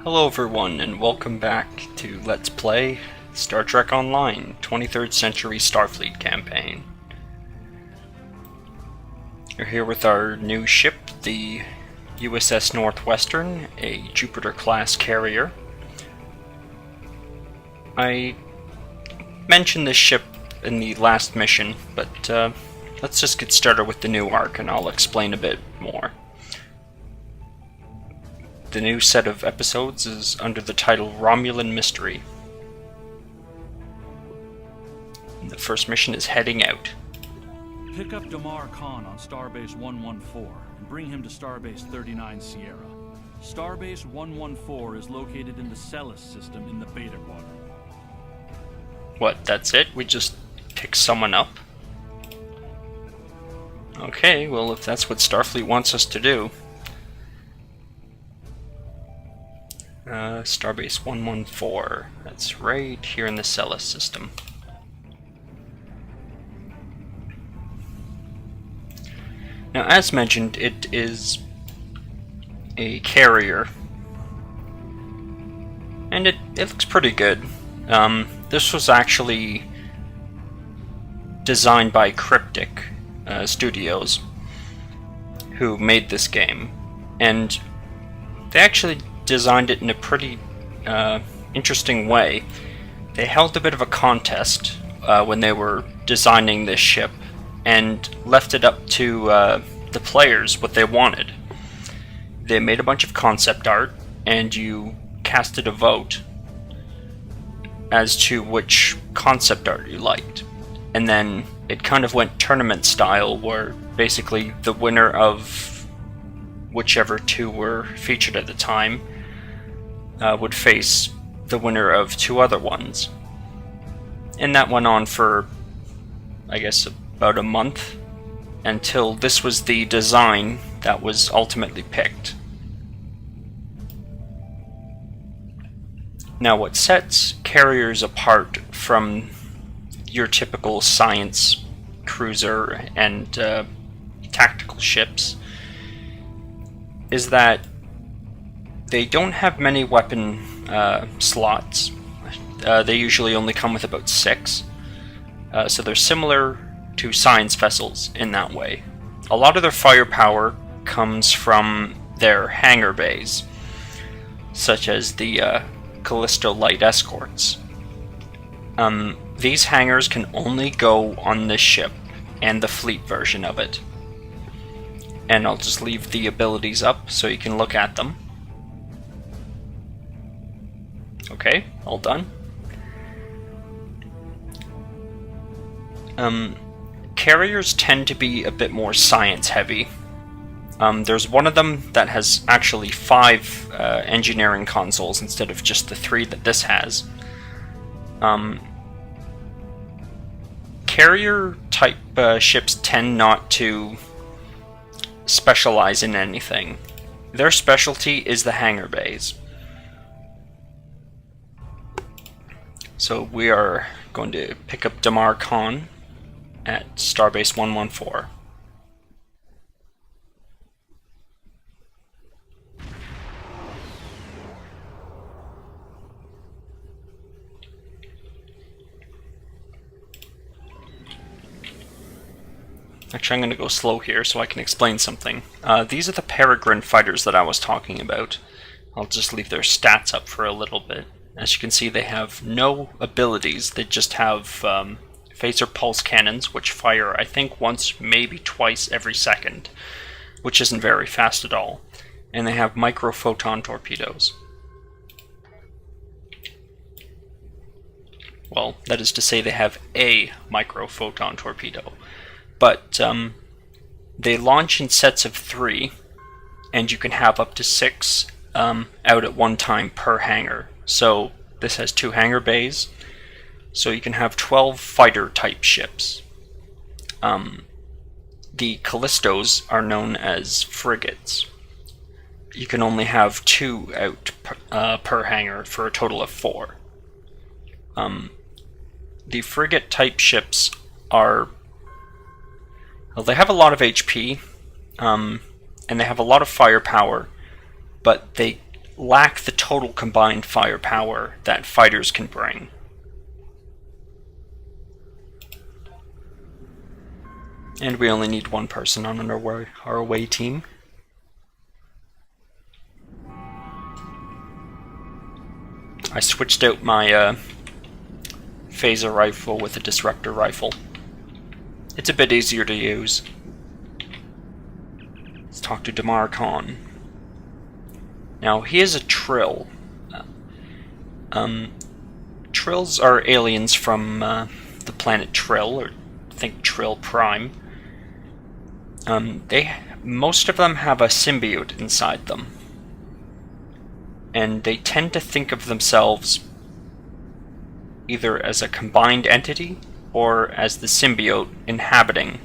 Hello everyone, and welcome back to Let's Play Star Trek Online 23rd Century Starfleet campaign. We're here with our new ship, the USS Northwestern, a Jupiter-class carrier. I mentioned this ship in the last mission, but let's just get started with the new arc and I'll explain a bit more. The new set of episodes is under the title Romulan Mystery. And the first mission is Heading Out. Pick up Damar Khan on Starbase 114 and bring him to Starbase 39 Sierra. Starbase 114 is located in the Sela system in the Beta Quadrant. What, that's it? We just pick someone up? Okay, well if that's what Starfleet wants us to do. Starbase 114. That's right here in the Sela system. Now, as mentioned, it is a carrier, and it looks pretty good. This was actually designed by Cryptic Studios, who made this game, and they actually designed it in a pretty interesting way. They held a bit of a contest when they were designing this ship and left it up to the players what they wanted. They made a bunch of concept art and you casted a vote as to which concept art you liked. And then it kind of went tournament style where basically the winner of whichever two were featured at the time would face the winner of two other ones. And that went on for, I guess, about a month, until this was the design that was ultimately picked. Now, what sets carriers apart from your typical science cruiser and tactical ships is that they don't have many weapon slots. They usually only come with about 6. So they're similar to science vessels in that way. A lot of their firepower comes from their hangar bays, such as the Callisto Light escorts. These hangars can only go on this ship and the fleet version of it. And I'll just leave the abilities up so you can look at them. Okay, all done. Carriers tend to be a bit more science heavy. There's one of them that has actually 5 engineering consoles instead of just the 3 that this has. Carrier type ships tend not to specialize in anything. Their specialty is the hangar bays. So we are going to pick up Damar Khan at Starbase 114. Actually, I'm going to go slow here so I can explain something. These are the Peregrine fighters that I was talking about. I'll just leave their stats up for a little bit. As you can see, they have no abilities. They just have phaser pulse cannons, which fire, I think, once, maybe twice every second, which isn't very fast at all. And they have microphoton torpedoes. Well, that is to say they have a microphoton torpedo. But they launch in sets of 3, and you can have up to 6 out at one time per hangar. So this has 2 hangar bays, so you can have 12 fighter type ships. The Callistos are known as frigates. You can only have 2 out per hangar for a total of 4. The frigate type ships are, well, they have a lot of HP, and they have a lot of firepower, but they lack the total combined firepower that fighters can bring. And we only need one person on our away team. I switched out my phaser rifle with a disruptor rifle. It's a bit easier to use. Let's talk to Damar Khan. Now, he is a Trill. Trills are aliens from the planet Trill, or think Trill Prime. Most of them have a symbiote inside them. And they tend to think of themselves either as a combined entity or as the symbiote inhabiting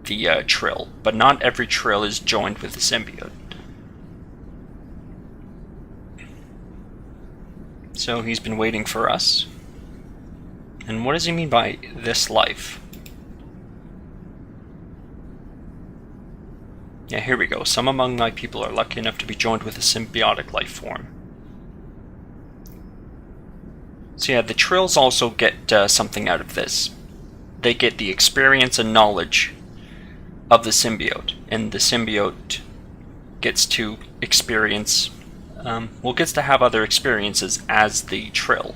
the Trill. But not every Trill is joined with the symbiote. So he's been waiting for us. And what does he mean by this life? Yeah, here we go. Some among my people are lucky enough to be joined with a symbiotic life form. So yeah, the Trills also get something out of this. They get the experience and knowledge of the symbiote, and the symbiote gets to experience, gets to have other experiences as the Trill.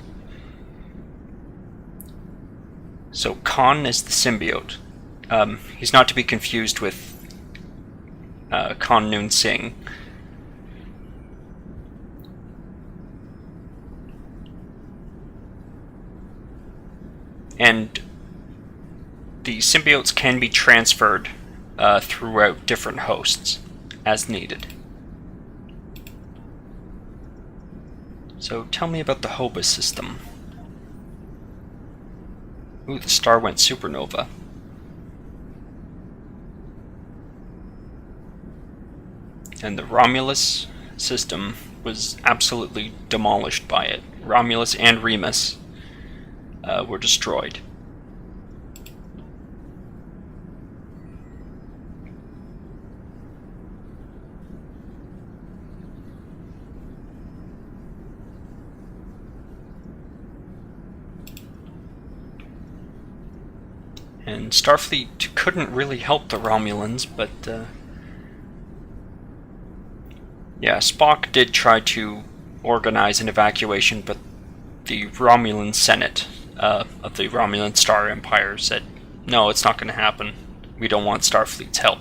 So Khan is the symbiote. He's not to be confused with Khan Noon Singh. And the symbiotes can be transferred throughout different hosts as needed. So tell me about the Hobus system. Ooh, the star went supernova. And the Romulus system was absolutely demolished by it. Romulus and Remus were destroyed. And Starfleet couldn't really help the Romulans, but yeah, Spock did try to organize an evacuation, but the Romulan Senate of the Romulan Star Empire said, no, it's not going to happen. We don't want Starfleet's help.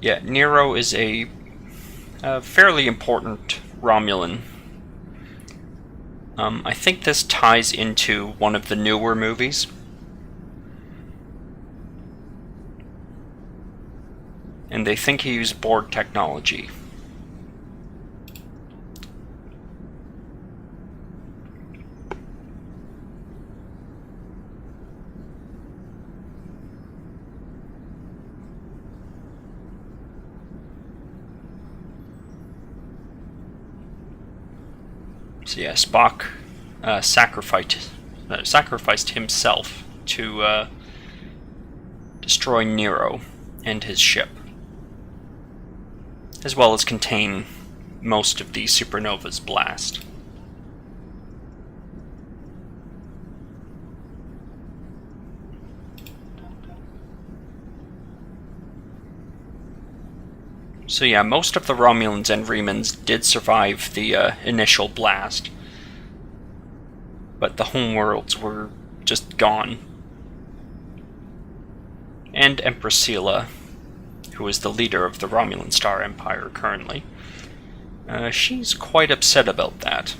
Yeah, Nero is a fairly important Romulan. I think this ties into one of the newer movies. And they think he used Borg technology. So yeah, Spock sacrificed himself to destroy Nero and his ship, as well as contain most of the supernova's blast. So yeah, most of the Romulans and Remans did survive the initial blast, but the homeworlds were just gone. And Empress Sela, who is the leader of the Romulan Star Empire currently, she's quite upset about that.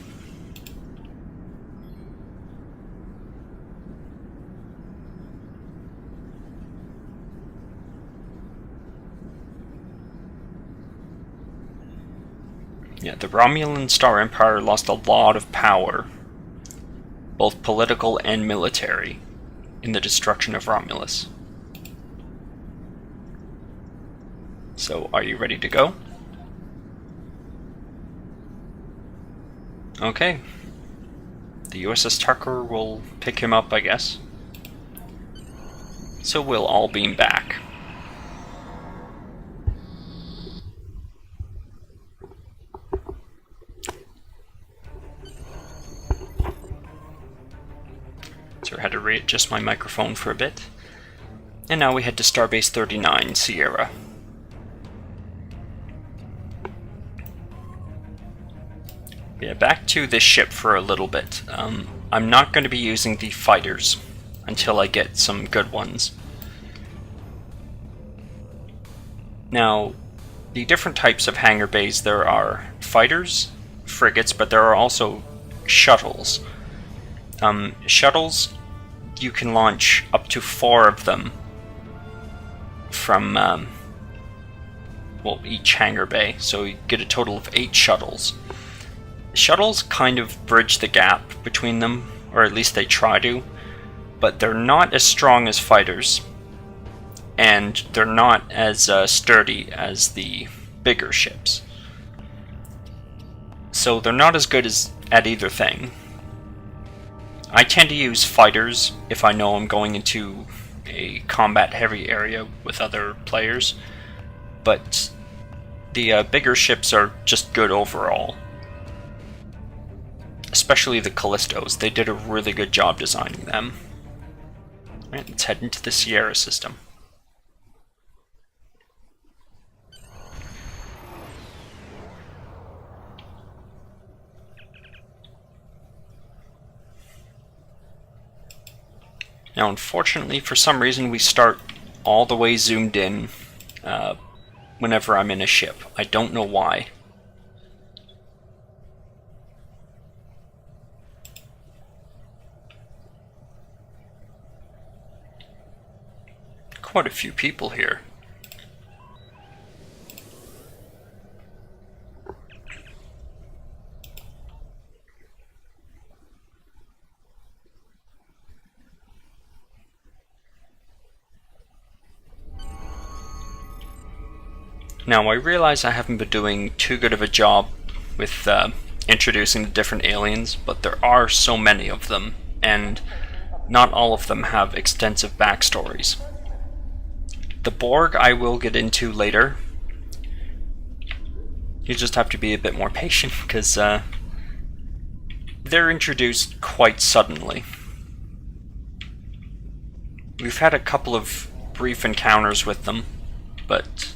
Yeah, the Romulan Star Empire lost a lot of power, both political and military, in the destruction of Romulus. So, are you ready to go? Okay. The USS Tucker will pick him up, I guess. So we'll all beam back. So I had to readjust my microphone for a bit. And now we head to Starbase 39, Sierra. Yeah, back to this ship for a little bit. I'm not going to be using the fighters until I get some good ones. Now, the different types of hangar bays, there are fighters, frigates, but there are also shuttles. Shuttles, you can launch up to 4 of them from, well, each hangar bay, so you get a total of 8 shuttles. Shuttles kind of bridge the gap between them, or at least they try to, but they're not as strong as fighters, and they're not as sturdy as the bigger ships. So they're not as good at either thing. I tend to use fighters if I know I'm going into a combat-heavy area with other players, but the bigger ships are just good overall. Especially the Callistos, they did a really good job designing them. Alright, let's head into the Sierra system. Now, unfortunately, for some reason, we start all the way zoomed in whenever I'm in a ship. I don't know why. Quite a few people here. Now, I realize I haven't been doing too good of a job with introducing the different aliens, but there are so many of them, and not all of them have extensive backstories. The Borg I will get into later. You just have to be a bit more patient, because they're introduced quite suddenly. We've had a couple of brief encounters with them, but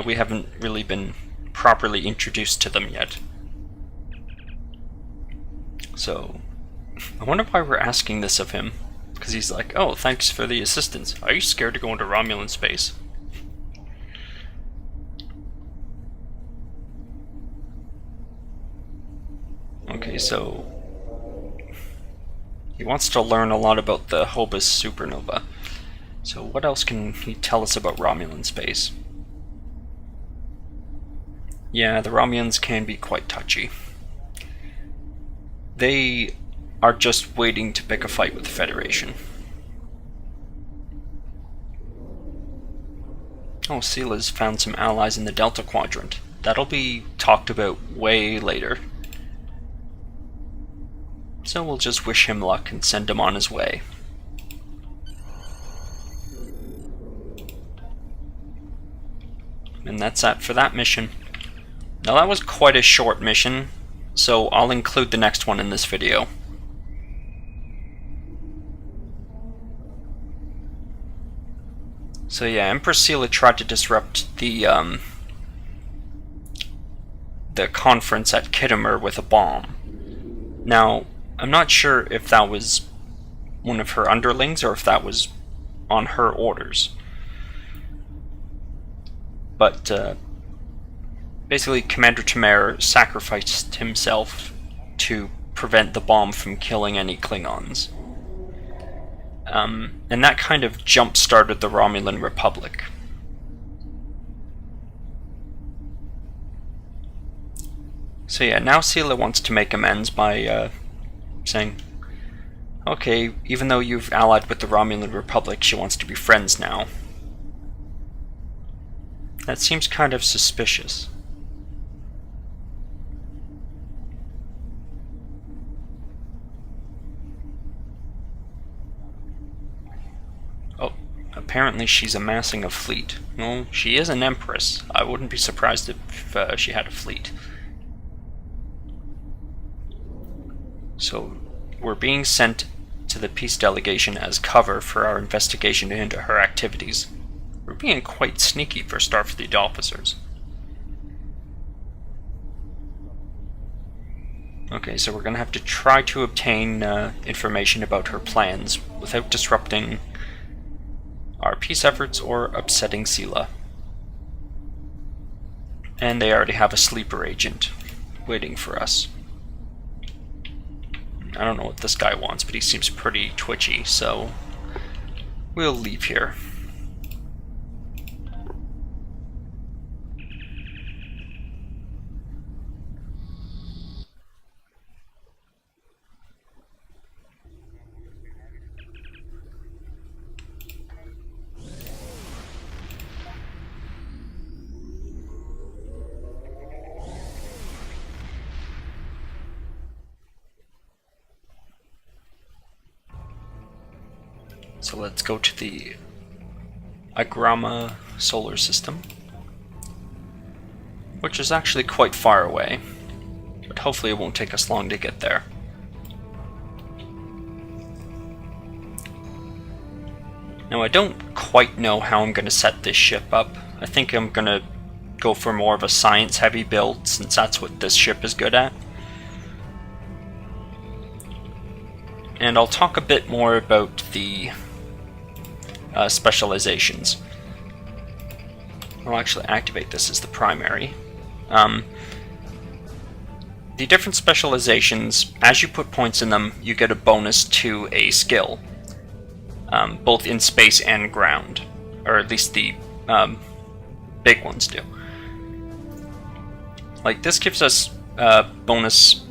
we haven't really been properly introduced to them yet. So, I wonder why we're asking this of him. Because he's like, oh, thanks for the assistance. Are you scared to go into Romulan space? Okay, so he wants to learn a lot about the Hobus supernova. So what else can he tell us about Romulan space? Yeah, the Romulans can be quite touchy. They are just waiting to pick a fight with the Federation. Oh, Sela's found some allies in the Delta Quadrant. That'll be talked about way later. So we'll just wish him luck and send him on his way. And that's that for that mission. Now that was quite a short mission, so I'll include the next one in this video. So yeah, Empress Sela tried to disrupt the conference at Kittimer with a bomb. Now, I'm not sure if that was one of her underlings or if that was on her orders. But basically, Commander Tamer sacrificed himself to prevent the bomb from killing any Klingons. And that kind of jump-started the Romulan Republic. So yeah, now Sela wants to make amends by saying, okay, even though you've allied with the Romulan Republic, she wants to be friends now. That seems kind of suspicious. apparently she's amassing a fleet. Well, she is an empress. I wouldn't be surprised if she had a fleet. So, we're being sent to the peace delegation as cover for our investigation into her activities. We're being quite sneaky for Starfleet officers. Okay, so we're going to have to try to obtain information about her plans without disrupting our peace efforts or upsetting Sela. And they already have a sleeper agent waiting for us. I don't know what this guy wants, but he seems pretty twitchy, so we'll leave here. So let's go to the Agrama solar system, which is actually quite far away, but hopefully it won't take us long to get there. Now I don't quite know how I'm going to set this ship up. I think I'm going to go for more of a science-heavy build, since that's what this ship is good at. And I'll talk a bit more about the specializations. I'll actually activate this as the primary. The different specializations, as you put points in them, you get a bonus to a skill, both in space and ground, or at least the big ones do. Like, this gives us a bonus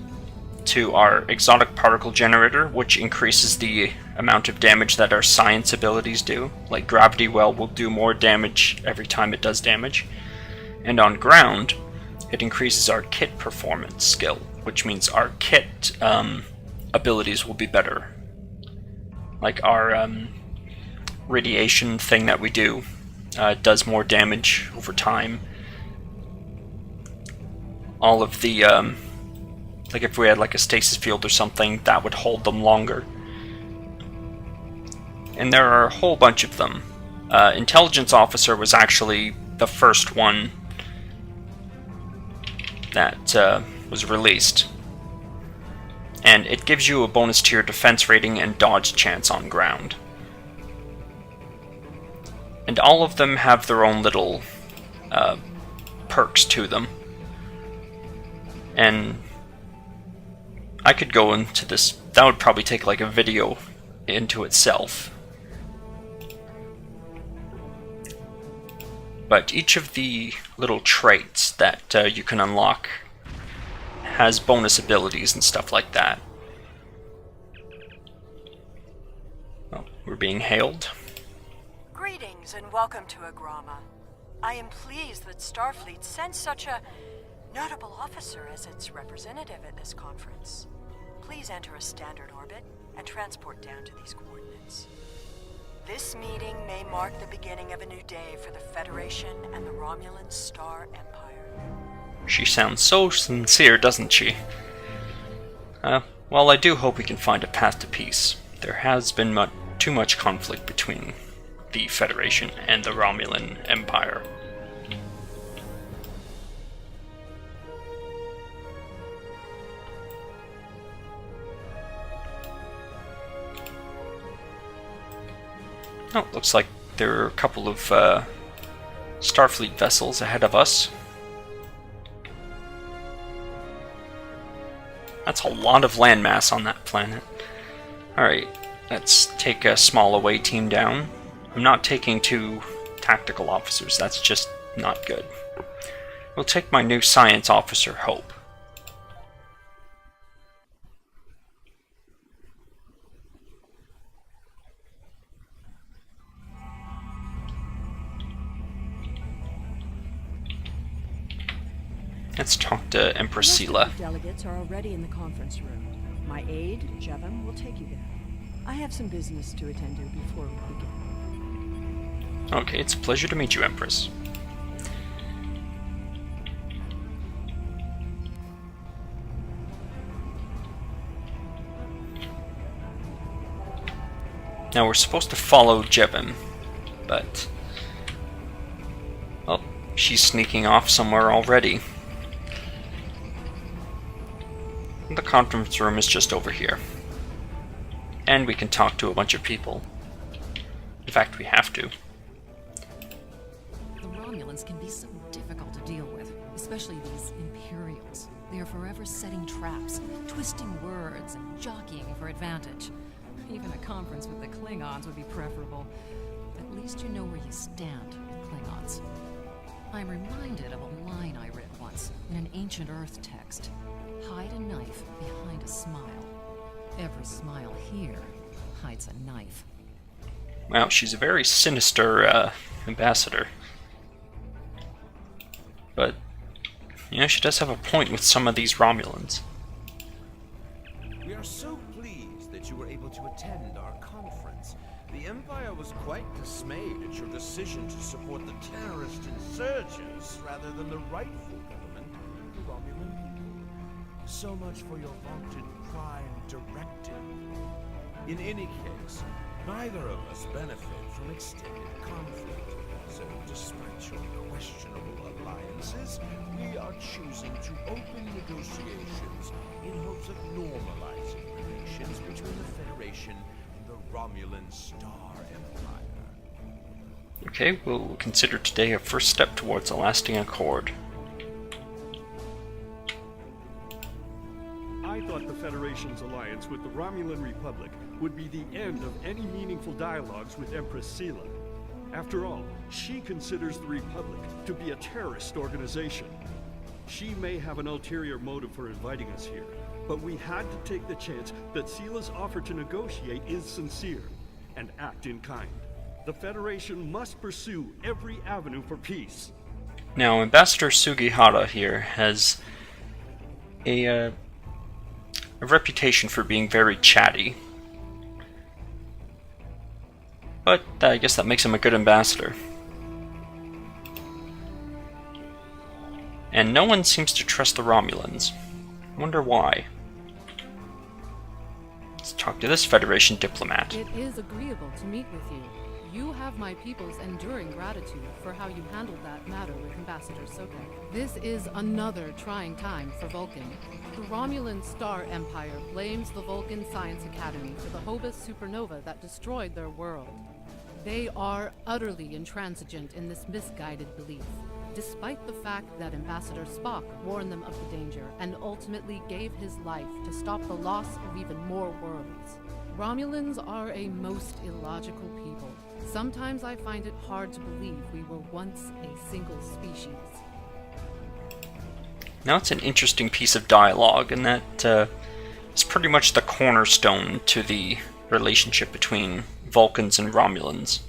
to our exotic particle generator, which increases the amount of damage that our science abilities do. Like gravity well will do more damage every time it does damage. And on ground, it increases our kit performance skill, which means our kit abilities will be better. Like our radiation thing that we do does more damage over time. All of the like if we had like a stasis field or something, that would hold them longer. And there are a whole bunch of them. Intelligence Officer was actually the first one that was released. And it gives you a bonus to your defense rating and dodge chance on ground. And all of them have their own little perks to them. And I could go into this, that would probably take like a video into itself. But each of the little traits that you can unlock has bonus abilities and stuff like that. Oh, we're being hailed. Greetings and welcome to Agrama. I am pleased that Starfleet sent such a notable officer as its representative at this conference. Please enter a standard orbit and transport down to these coordinates. This meeting may mark the beginning of a new day for the Federation and the Romulan Star Empire. She sounds so sincere, doesn't she? Well, I do hope we can find a path to peace. There has been too much conflict between the Federation and the Romulan Empire. Oh, looks like there are a couple of Starfleet vessels ahead of us. That's a lot of landmass on that planet. Alright, let's take a small away team down. I'm not taking 2 tactical officers, that's just not good. We'll take my new science officer, Hope. Let's talk to Empress Sela. The delegates are already in the conference room. My aide, Jevon, will take you there. I have some business to attend to before we begin. Okay, it's a pleasure to meet you, Empress. Now we're supposed to follow Jevin, but... well, she's sneaking off somewhere already. The conference room is just over here. And we can talk to a bunch of people. In fact, we have to. The Romulans can be so difficult to deal with, especially these Imperials. They are forever setting traps, twisting words, and jockeying for advantage. Even a conference with the Klingons would be preferable. At least you know where you stand with Klingons. I'm reminded of a line I read once in an ancient Earth text. Hide a knife behind a smile. Every smile here hides a knife. Wow, she's a very sinister ambassador. But, you know, she does have a point with some of these Romulans. We are so pleased that you were able to attend our conference. The Empire was quite dismayed at your decision to support the terrorist insurgents rather than the rightful government of the Romulan people. So much for your vaunted Prime Directive. In any case, neither of us benefit from extended conflict. So despite your questionable alliances, we are choosing to open negotiations in hopes of normalizing relations between the Federation and the Romulan Star Empire. Okay, we'll consider today a first step towards a lasting accord. I thought the Federation's alliance with the Romulan Republic would be the end of any meaningful dialogues with Empress Sela. After all, she considers the Republic to be a terrorist organization. She may have an ulterior motive for inviting us here, but we had to take the chance that Sela's offer to negotiate is sincere, and act in kind. The Federation must pursue every avenue for peace. Now, Ambassador Sugihara here has a reputation for being very chatty. But I guess that makes him a good ambassador. And no one seems to trust the Romulans. I wonder why. Let's talk to this Federation diplomat. It is agreeable to meet with you. You have my people's enduring gratitude for how you handled that matter with Ambassador Soka. This is another trying time for Vulcan. The Romulan Star Empire blames the Vulcan Science Academy for the Hobus supernova that destroyed their world. They are utterly intransigent in this misguided belief, despite the fact that Ambassador Spock warned them of the danger and ultimately gave his life to stop the loss of even more worlds. Romulans are a most illogical people. Sometimes I find it hard to believe we were once a single species. Now it's an interesting piece of dialogue, and that is pretty much the cornerstone to the relationship between Vulcans and Romulans.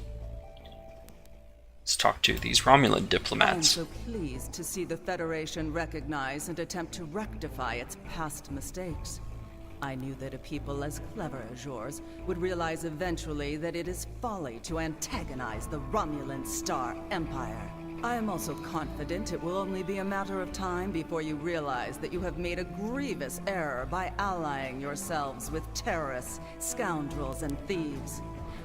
Let's talk to these Romulan diplomats. I'm so pleased to see the Federation recognize and attempt to rectify its past mistakes. I knew that a people as clever as yours would realize eventually that it is folly to antagonize the Romulan Star Empire. I am also confident it will only be a matter of time before you realize that you have made a grievous error by allying yourselves with terrorists, scoundrels, and thieves.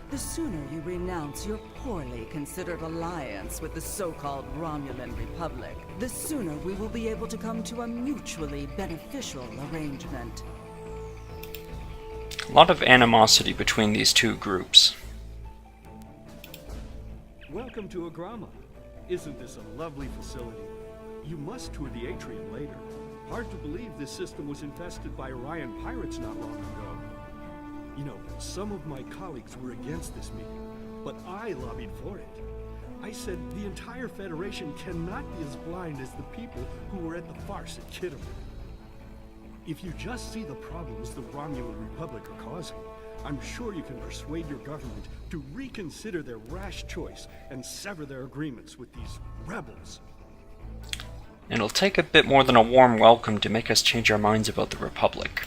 The sooner you renounce your poorly considered alliance with the so-called Romulan Republic, the sooner we will be able to come to a mutually beneficial arrangement. A lot of animosity between these two groups. Welcome to Agrama. Isn't this a lovely facility? You must tour the atrium later. Hard to believe this system was infested by Orion pirates not long ago. You know, some of my colleagues were against this meeting, but I lobbied for it. I said the entire Federation cannot be as blind as the people who were at the farce at Kittim. If you just see the problems the Romulan Republic are causing, I'm sure you can persuade your government to reconsider their rash choice and sever their agreements with these rebels. And it'll take a bit more than a warm welcome to make us change our minds about the Republic.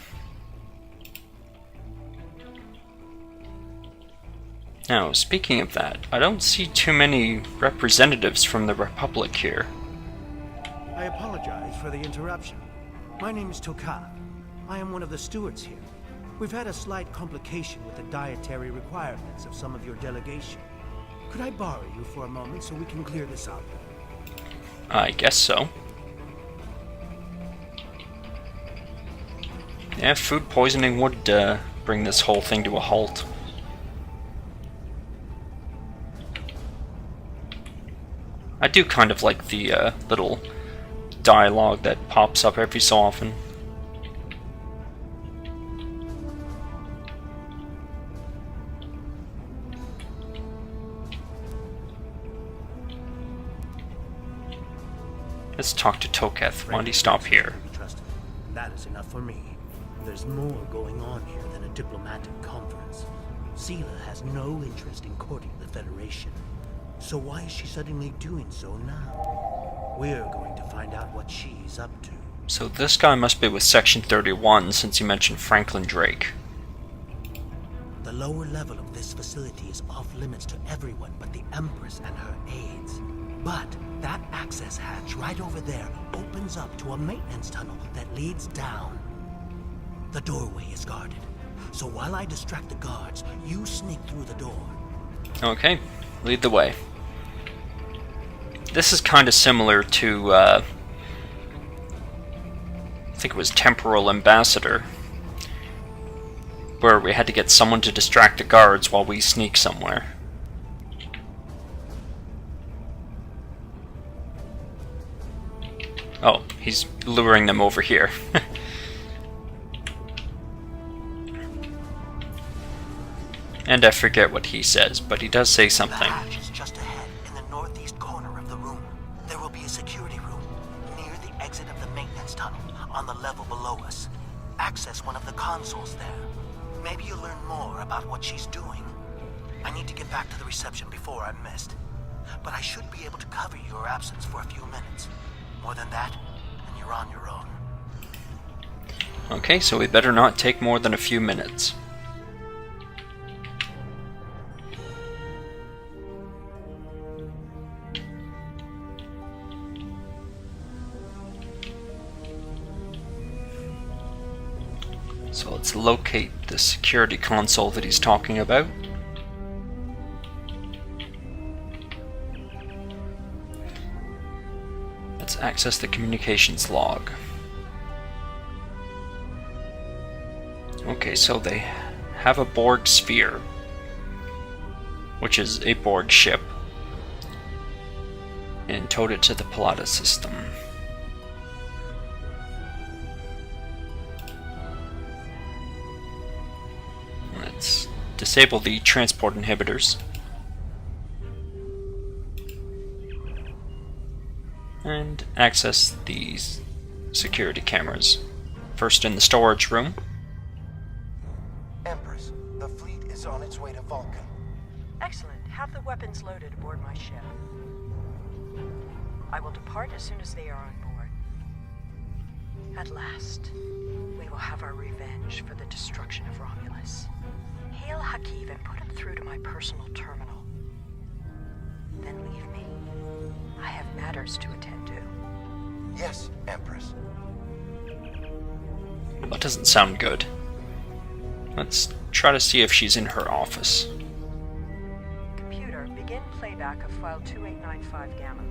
Now, speaking of that, I don't see too many representatives from the Republic here. I apologize for the interruption. My name is Toka. I am one of the stewards here. We've had a slight complication with the dietary requirements of some of your delegation. Could I borrow you for a moment so we can clear this up? I guess so. Yeah, food poisoning would bring this whole thing to a halt. I do kind of like the little dialogue that pops up every so often. Let's talk to Toketh. Why don't you stop here? That is enough for me. There's more going on here than a diplomatic conference. Sela has no interest in courting the Federation. So why is she suddenly doing so now? We're going to find out what she's up to. So this guy must be with Section 31, since you mentioned Franklin Drake. The lower level of this facility is off limits to everyone but the Empress and her aides. But that access hatch right over there opens up to a maintenance tunnel that leads down. The doorway is guarded. So while I distract the guards, you sneak through the door. Okay, lead the way. This is kind of similar to, I think it was Temporal Ambassador, where we had to get someone to distract the guards while we sneak somewhere. Oh, he's luring them over here. And I forget what he says, but he does say something. The hatch is just ahead, in the northeast corner of the room. There will be a security room near the exit of the maintenance tunnel, on the level below us. Access one of the consoles there. Maybe you'll learn more about what she's doing. I need to get back to the reception before I'm missed. But I should be able to cover your absence for a few minutes. More than that, and you're on your own. Okay, so we better not take more than a few minutes. So let's locate the security console that he's talking about. Let's access the communications log. Okay, so they have a Borg sphere, which is a Borg ship, and towed it to the Palata system. Let's disable the transport inhibitors. And access these security cameras. First in the storage room. Empress, the fleet is on its way to Vulcan. Excellent. Have the weapons loaded aboard my ship. I will depart as soon as they are on board. At last, we will have our revenge for the destruction of Romulus. Hail Hakiv and put him through to my personal terminal. Then leave me. I have matters to attend to. Yes, Empress. That doesn't sound good. Let's try to see if she's in her office. Computer, begin playback of file 2895 Gamma.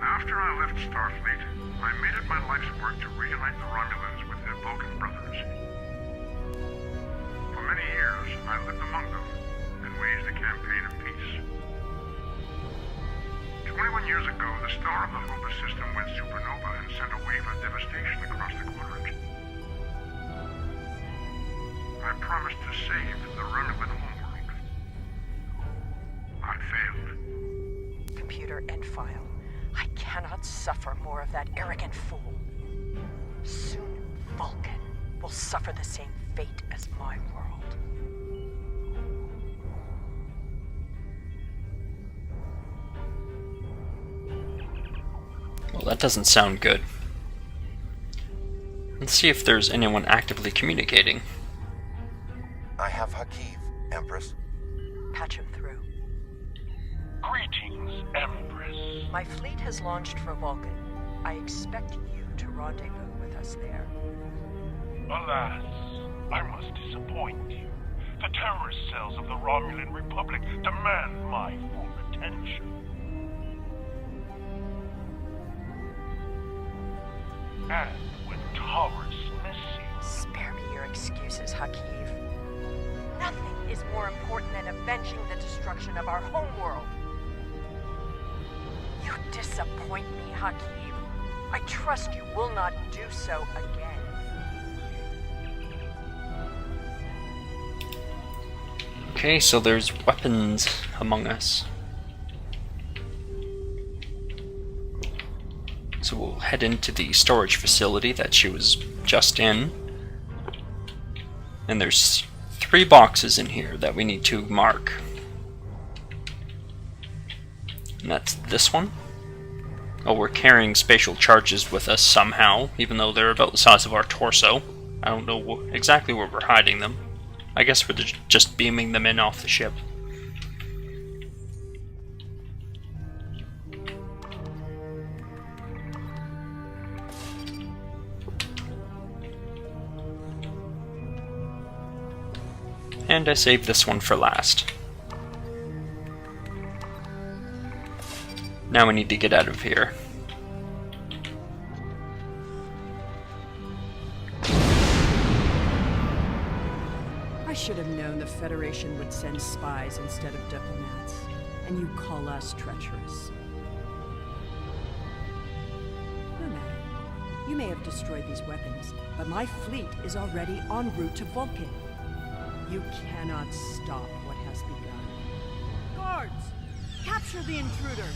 After I left Starfleet, I made it my life's work to reunite the Romulans with their Vulcan brothers. For many years, I lived among them and waged a campaign of peace. 21 years ago, the star of the Hoover system went supernova and sent a wave of devastation across the quadrant. I promised to save the Romulan homeworld. I failed. Computer, end file. I cannot suffer more of that arrogant fool. Soon, Vulcan will suffer the same fate as my world. Well, that doesn't sound good. Let's see if there's anyone actively communicating. I have Hakiv, Empress. patch him through. Greetings, Empress. My fleet has launched for Vulcan. I expect you to rendezvous with us there. Alas, I must disappoint you. The terrorist cells of the Romulan Republic demand my full attention. And with Taurus missing... Spare me your excuses, Hakiv. Nothing is more important than avenging the destruction of our homeworld. You disappoint me, Hakiv. I trust you will not do so again. Okay, so there's weapons among us. So we'll head into the storage facility that she was just in. And there's 3 boxes in here that we need to mark. And that's this one. Oh, we're carrying spatial charges with us somehow, even though they're about the size of our torso. I don't know exactly where we're hiding them. I guess we're just beaming them in off the ship. And I saved this one for last. Now we need to get out of here. I should have known the Federation would send spies instead of diplomats. And you call us treacherous. No matter. You may have destroyed these weapons, but my fleet is already en route to Vulcan. You cannot stop what has begun. Guards! Capture the intruders!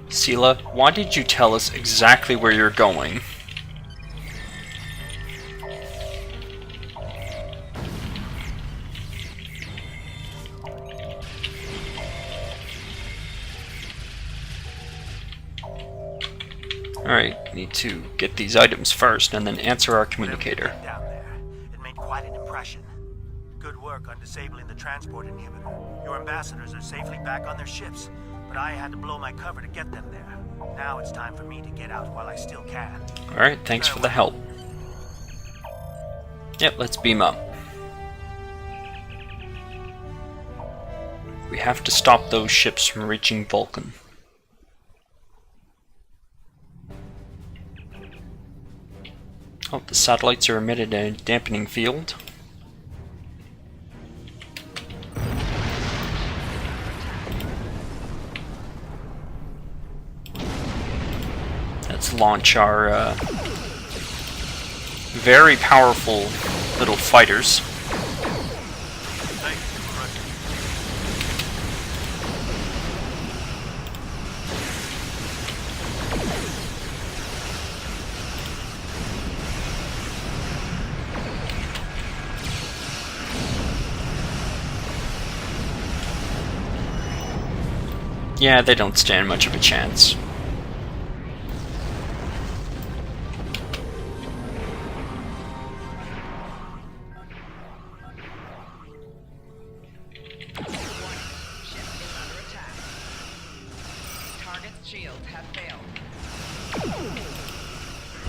Sela, why did you tell us exactly where you're going? Alright, need to get these items first and then answer our communicator. Down there. It made quite an impression. Good work on disabling the transport inhibitor. Your ambassadors are safely back on their ships, but I had to blow my cover to get them there. Now it's time for me to get out while I still can. Alright, thanks for the help. Yep, let's beam up. We have to stop those ships from reaching Vulcan. Oh, the satellites are emitted in a dampening field. Let's launch our very powerful little fighters. Yeah, they don't stand much of a chance.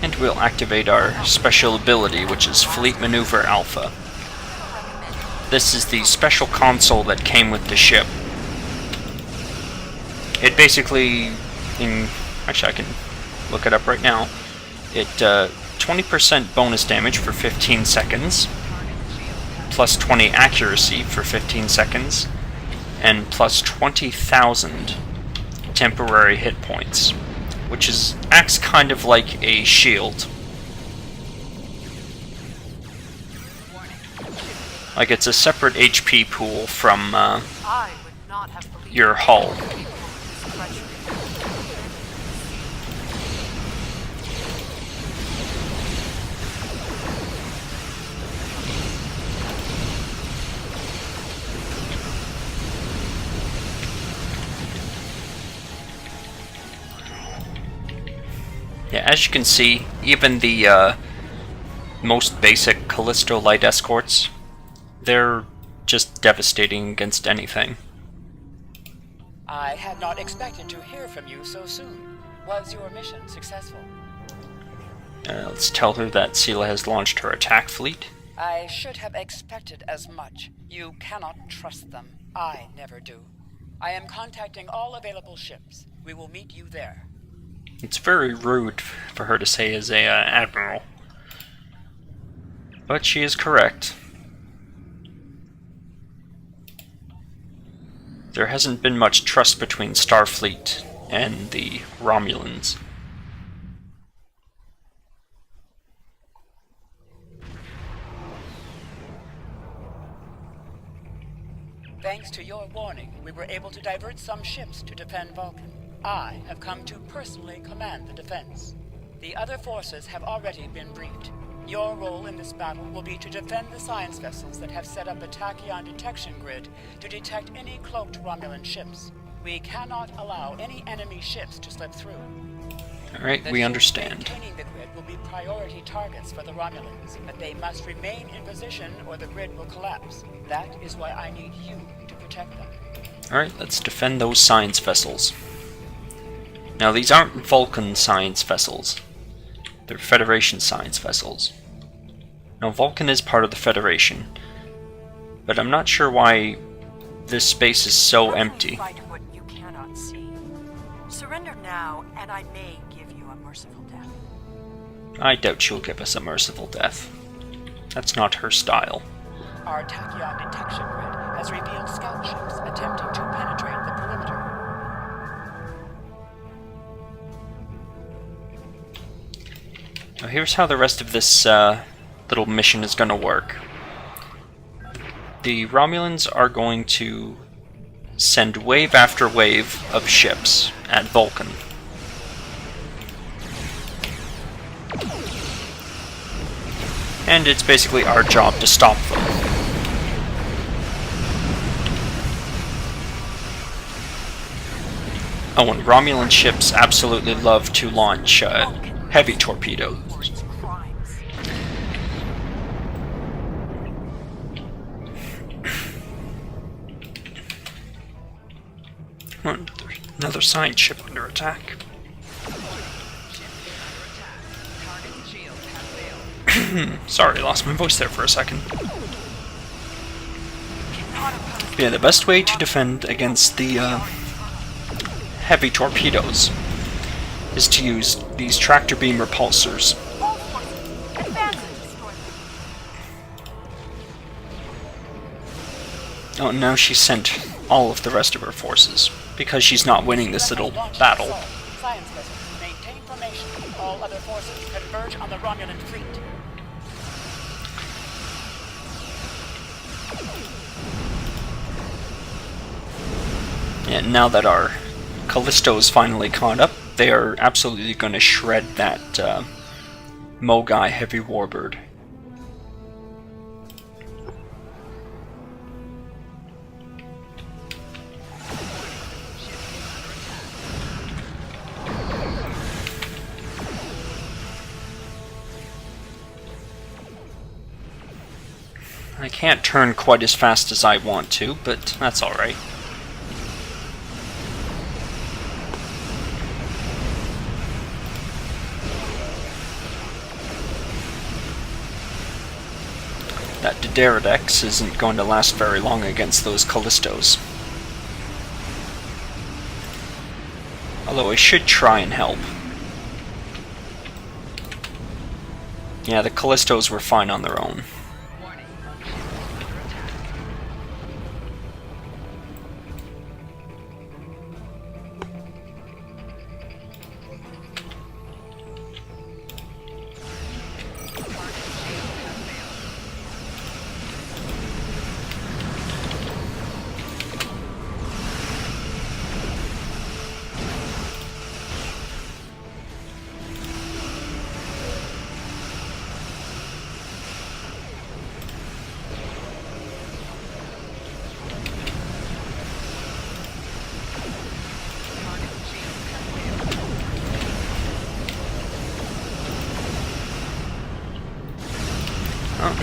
And we'll activate our special ability, which is Fleet Maneuver Alpha. This is the special console that came with the ship. It basically, actually I can look it up right now. It 20% bonus damage for 15 seconds, plus 20 accuracy for 15 seconds, and plus 20,000 temporary hit points, which acts kind of like a shield. Like it's a separate HP pool from your hull. Yeah, as you can see, even the most basic Callisto light escorts. They're just devastating against anything. I had not expected to hear from you so soon. Was your mission successful? Let's tell her that Sela has launched her attack fleet. I should have expected as much. You cannot trust them. I never do. I am contacting all available ships. We will meet you there. It's very rude for her to say as a admiral. But she is correct. There hasn't been much trust between Starfleet and the Romulans. Thanks to your warning, we were able to divert some ships to defend Vulcan. I have come to personally command the defense. The other forces have already been briefed. Your role in this battle will be to defend the science vessels that have set up a tachyon detection grid to detect any cloaked Romulan ships. We cannot allow any enemy ships to slip through. Alright, we understand. Maintaining the grid will be priority targets for the Romulans, but they must remain in position or the grid will collapse. That is why I need you to protect them. Alright, let's defend those science vessels. Now, these aren't Vulcan science vessels. They're Federation science vessels. Now, Vulcan is part of the Federation, but I'm not sure why this space is so empty. Fight what you cannot see. Surrender now, and I may give you a merciful death. I doubt she'll give us a merciful death. That's not her style. Our tachyon detection grid has revealed scout ships attempting to penetrate the perimeter. Now here's how the rest of this little mission is going to work. The Romulans are going to send wave after wave of ships at Vulcan. And it's basically our job to stop them. Oh, and Romulan ships absolutely love to launch heavy torpedoes. Another science ship under attack. Sorry, lost my voice there for a second. Yeah, the best way to defend against the heavy torpedoes is to use these tractor beam repulsors. Oh, now she sent all of the rest of her forces, because she's not winning this little battle. Science vessels maintain formation. All other forces converge on the Romulan fleet. And now that our Callisto is finally caught up, they are absolutely going to shred that Mogai heavy warbird. I can't turn quite as fast as I want to, but that's alright. That Dideridex isn't going to last very long against those Callistos. Although I should try and help. Yeah, the Callistos were fine on their own.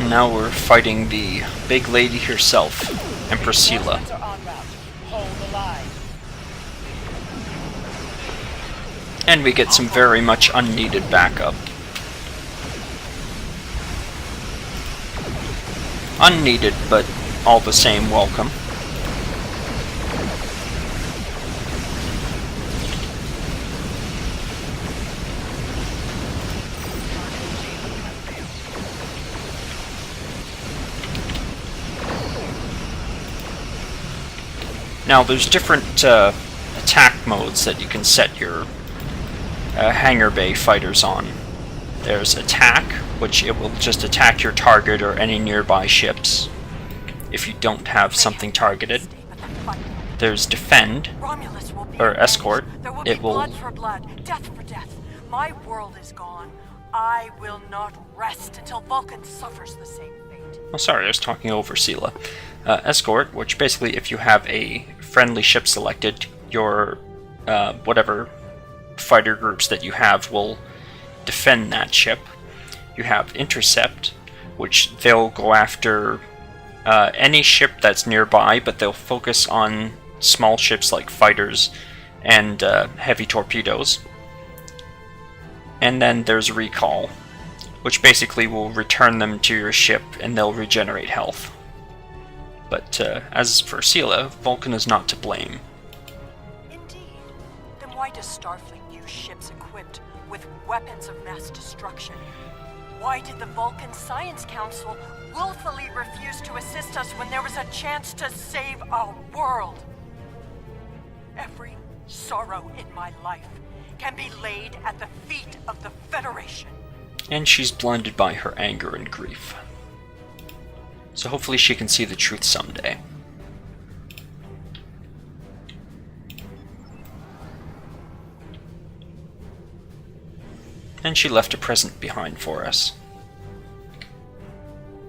And now we're fighting the big lady herself, Empress Sela. Reinforcements are en route. Hold the line. And we get some very much unneeded backup. Unneeded, but all the same welcome. Now there's different attack modes that you can set your hangar bay fighters on. There's attack, which it will just attack your target or any nearby ships if you don't have something targeted. There's defend, or escort. It will... blood for blood, death for death. My world is gone. I will not rest until Vulcan suffers the same fate. Oh, sorry, I was talking over Sela. Escort, which basically if you have a friendly ship selected, your whatever fighter groups that you have will defend that ship. You have intercept, which they'll go after any ship that's nearby, but they'll focus on small ships like fighters and heavy torpedoes. And then there's recall, which basically will return them to your ship and they'll regenerate health. But as for Sela, Vulcan is not to blame. Indeed. Then why does Starfleet use ships equipped with weapons of mass destruction? Why did the Vulcan Science Council willfully refuse to assist us when there was a chance to save our world? Every sorrow in my life can be laid at the feet of the Federation. And she's blinded by her anger and grief. So hopefully she can see the truth someday. And she left a present behind for us.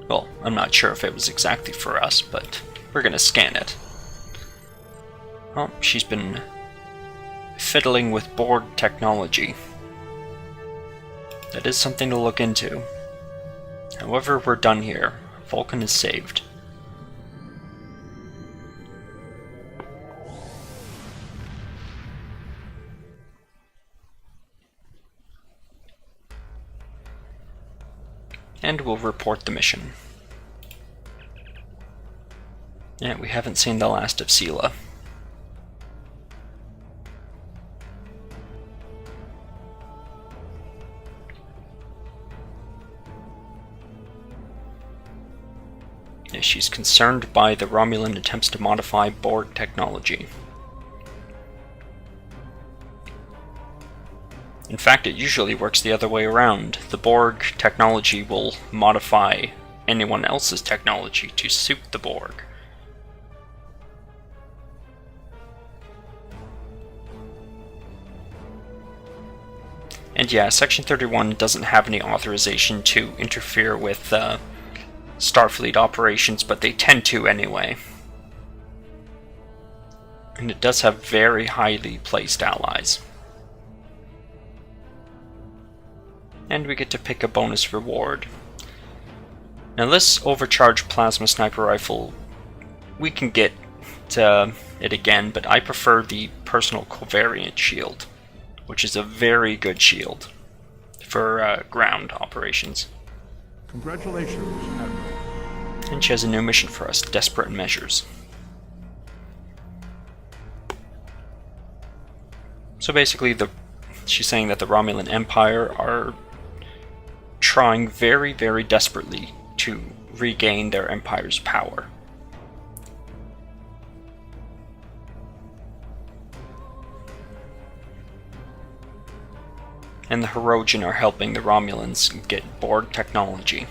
Well, I'm not sure if it was exactly for us, but we're gonna scan it. Oh, she's been fiddling with Borg technology. That is something to look into. However, we're done here. Vulcan is saved. And we'll report the mission. Yeah, we haven't seen the last of Sela. She's concerned by the Romulan attempts to modify Borg technology. In fact, it usually works the other way around. The Borg technology will modify anyone else's technology to suit the Borg. And yeah, Section 31 doesn't have any authorization to interfere with Starfleet operations, but they tend to anyway. And it does have very highly placed allies. And we get to pick a bonus reward. Now this overcharged plasma sniper rifle, we can get it again, but I prefer the personal covariant shield, which is a very good shield for ground operations. Congratulations, Admiral. And she has a new mission for us, Desperate Measures. So basically, she's saying that the Romulan Empire are trying very, very desperately to regain their empire's power. And the Hirogen are helping the Romulans get Borg technology.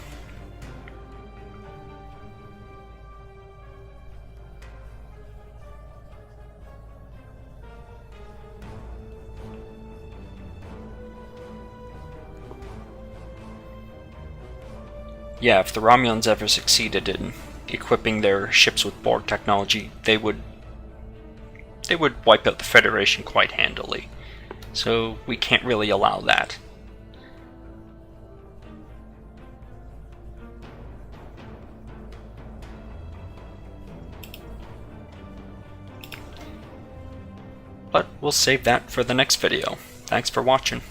Yeah, if the Romulans ever succeeded in equipping their ships with Borg technology, they would wipe out the Federation quite handily. So we can't really allow that. But we'll save that for the next video. Thanks for watching.